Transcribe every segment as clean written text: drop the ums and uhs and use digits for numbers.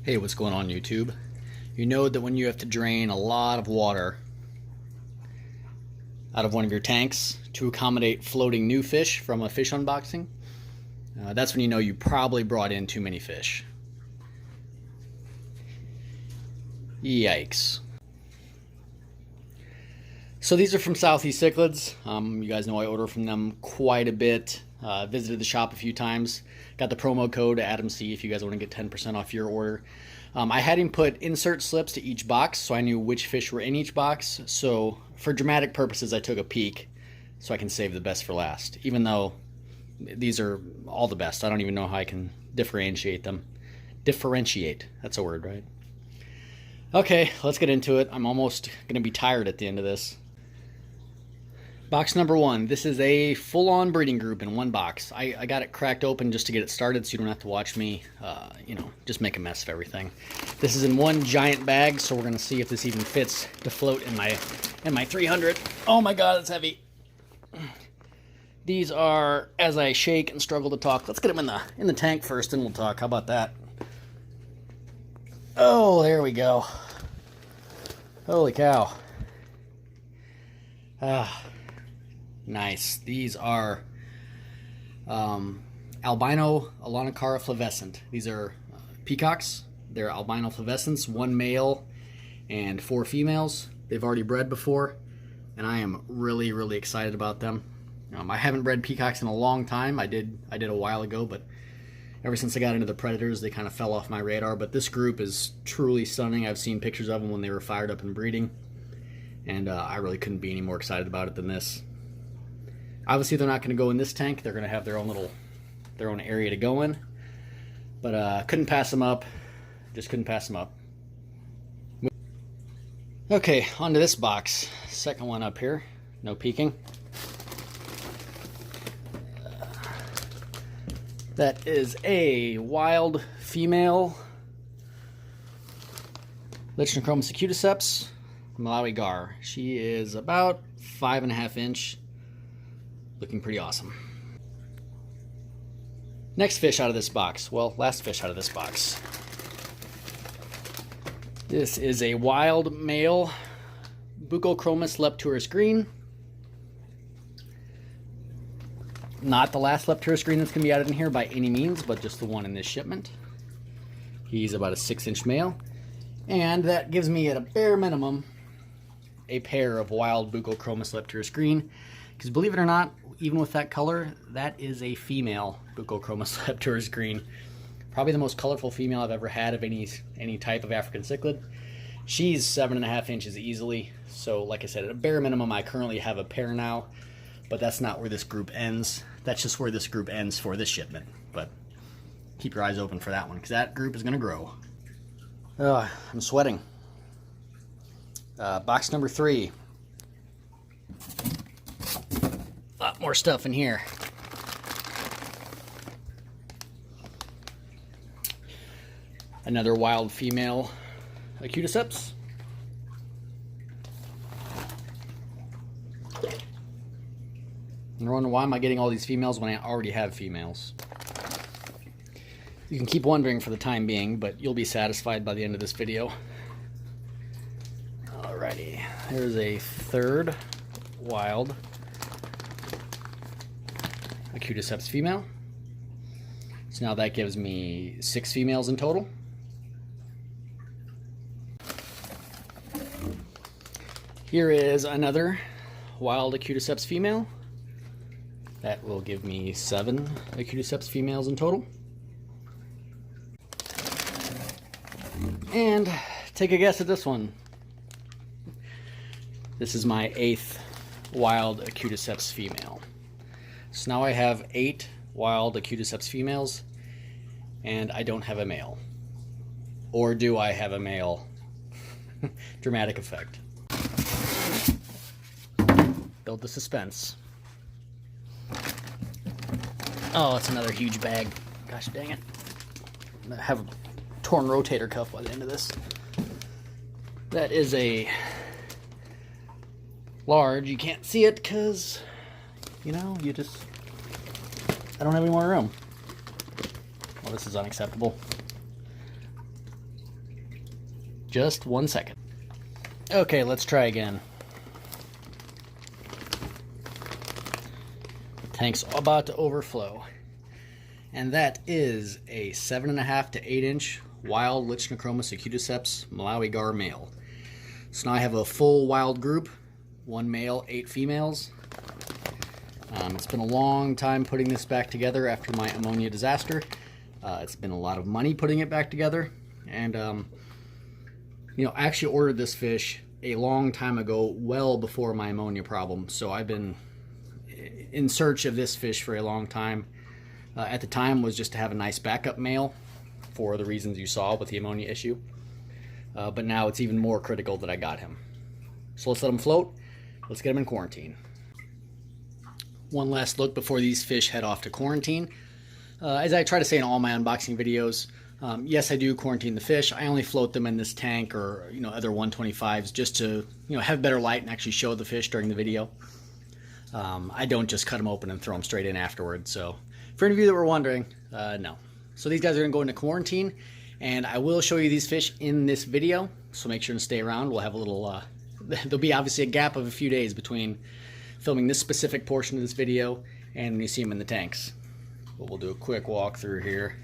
Hey, what's going on YouTube? You know that when you have to drain a lot of water out of one of your tanks to accommodate floating new fish from a fish unboxing, that's when you know you probably brought in too many fish. Yikes. So these are from Southeast Cichlids. You guys know I order from them quite a bit. Visited the shop a few times. Got the promo code AdamC if you guys want to get 10% off your order. I had him put insert slips to each box so I knew which fish were in each box. So for dramatic purposes, I took a peek so I can save the best for last. Even though these are all the best. I don't even know how I can differentiate them. Differentiate. That's a word, right? Okay, let's get into it. I'm almost going to be tired at the end of this. Box number one. This is a full-on breeding group in one box. I got it cracked open just to get it started so you don't have to watch me, just make a mess of everything. This is in one giant bag, so we're going to see if this even fits to float in my 300. Oh my god, it's heavy. These are, as I shake and struggle to talk, let's get them in the tank first and we'll talk. How about that? Oh, there we go. Holy cow. Nice. These are albino Elanocara flavescent. These are peacocks. They're albino flavescents, 1 male and 4 females. They've already bred before, and I am really, really excited about them. I haven't bred peacocks in a long time. I did a while ago, but ever since I got into the predators, they kind of fell off my radar. But this group is truly stunning. I've seen pictures of them when they were fired up and breeding, and I really couldn't be any more excited about it than this. Obviously, they're not going to go in this tank. They're going to have their own area to go in. But couldn't pass them up. Just couldn't pass them up. Okay, onto this box. Second one up here. No peeking. That is a wild female Lepturus acuticeps Malawi gar. She is about 5.5 inch. Looking pretty awesome. Next fish out of this box. Well, last fish out of this box. This is a wild male Buccochromis Lepturus green. Not the last Lepturus green that's going to be added in here by any means, but just the one in this shipment. He's about a 6-inch male. And that gives me, at a bare minimum, a pair of wild Buccochromis Lepturus green. Because believe it or not, even with that color, that is a female Buccochromis Lepturus green. Probably the most colorful female I've ever had of any type of African cichlid. She's 7.5 inches easily. So like I said, at a bare minimum, I currently have a pair now. But that's not where this group ends. That's just where this group ends for this shipment. But keep your eyes open for that one, because that group is going to grow. I'm sweating. Box number 3. A lot more stuff in here. Another wild female acuticeps. You're wondering, why am I getting all these females when I already have females? You can keep wondering for the time being, but you'll be satisfied by the end of this video. Alrighty, there's a third wild acuticeps female. So now that gives me 6 females in total. Here is another wild acuticeps female. That will give me 7 acuticeps females in total. And take a guess at this one. This is my 8th wild acuticeps female. So now I have 8 wild acuticeps females, and I don't have a male. Or do I have a male? Dramatic effect. Build the suspense. Oh, it's another huge bag. Gosh dang it. I'm gonna have a torn rotator cuff by the end of this. That is a large. You can't see it because, I don't have any more room. Well, this is unacceptable. Just 1 second. Okay, let's try again. The tank's about to overflow. And that is a 7.5 to 8 inch wild Lichnochroma circuiticeps Malawi gar male. So now I have a full wild group, 1 male, 8 females. It's been a long time putting this back together after my ammonia disaster. It's been a lot of money putting it back together. And, you know, I actually ordered this fish a long time ago, well before my ammonia problem. So I've been in search of this fish for a long time. At the time was just to have a nice backup male for the reasons you saw with the ammonia issue. But now it's even more critical that I got him. So let's let him float. Let's get him in quarantine. One last look before these fish head off to quarantine. As I try to say in all my unboxing videos, yes, I do quarantine the fish. I only float them in this tank or, you know, other 125s just to, you know, have better light and actually show the fish during the video. I don't just cut them open and throw them straight in afterwards. So for any of you that were wondering, no. So these guys are going to go into quarantine, and I will show you these fish in this video. So make sure to stay around. We'll have a little, there'll be obviously a gap of a few days between filming this specific portion of this video and when you see them in the tanks. But we'll do a quick walk through here.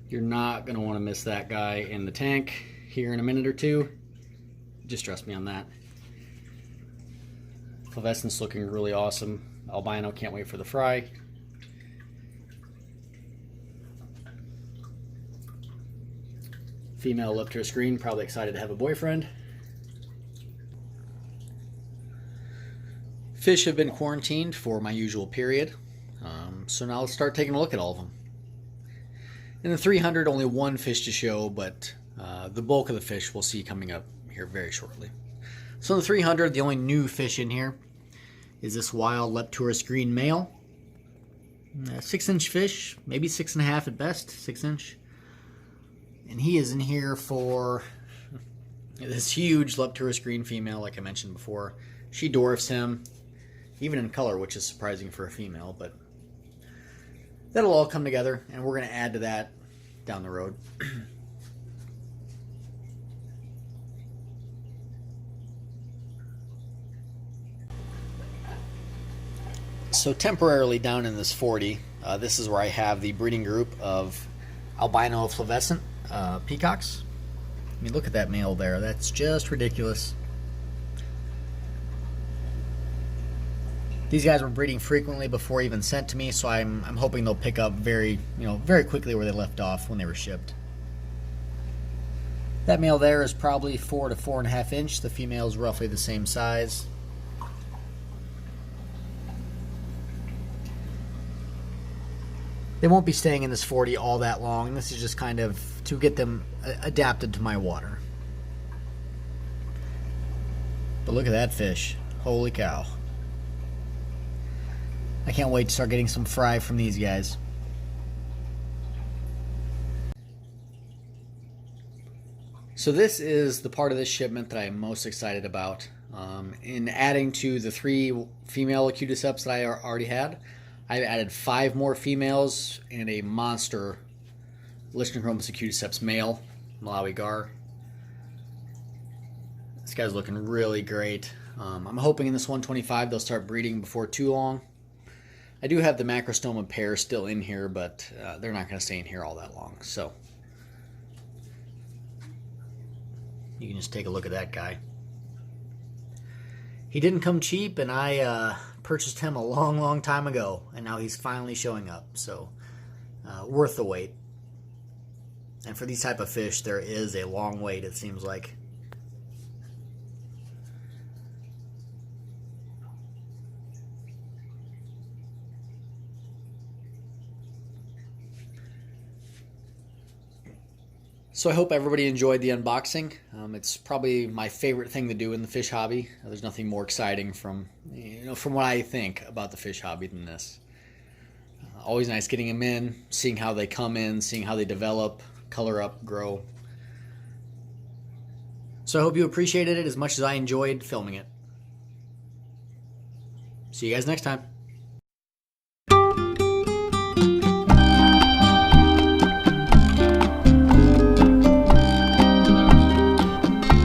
You're not going to want to miss that guy in the tank here in a minute or two. Just trust me on that. Flavescence looking really awesome. Albino, can't wait for the fry. Female Lepturus green, probably excited to have a boyfriend. Fish have been quarantined for my usual period. So now let's start taking a look at all of them. In the 300, only 1 fish to show, but the bulk of the fish we'll see coming up here very shortly. So in the 300, the only new fish in here is this wild Lepturus green male. 6-inch fish, maybe 6.5 at best, 6-inch. And he is in here for this huge Lepturus green female, like I mentioned before. She dwarfs him, even in color, which is surprising for a female, but that'll all come together, and we're going to add to that down the road. So temporarily down in this 40, this is where I have the breeding group of albino flavescent peacocks. I mean, look at that male there. That's just ridiculous. These guys were breeding frequently before even sent to me, so I'm hoping they'll pick up very quickly where they left off when they were shipped. That male there is probably 4 to 4.5 inch. The female is roughly the same size. They won't be staying in this 40 all that long. This is just kind of to get them adapted to my water. But look at that fish. Holy cow. I can't wait to start getting some fry from these guys. So this is the part of this shipment that I'm most excited about. In adding to the 3 female acuticeps that I already had, I've added 5 more females and a monster Lichnochroma acuticeps male, Malawi gar. This guy's looking really great. I'm hoping in this 125 they'll start breeding before too long. I do have the macrostoma pair still in here, but they're not going to stay in here all that long. So you can just take a look at that guy. He didn't come cheap, and I purchased him a long time ago, and now he's finally showing up. So worth the wait. And for these type of fish, there is a long wait, it seems like. So I hope everybody enjoyed the unboxing. It's probably my favorite thing to do in the fish hobby. There's nothing more exciting from what I think about the fish hobby than this. Always nice getting them in, seeing how they come in, seeing how they develop, color up, grow. So I hope you appreciated it as much as I enjoyed filming it. See you guys next time.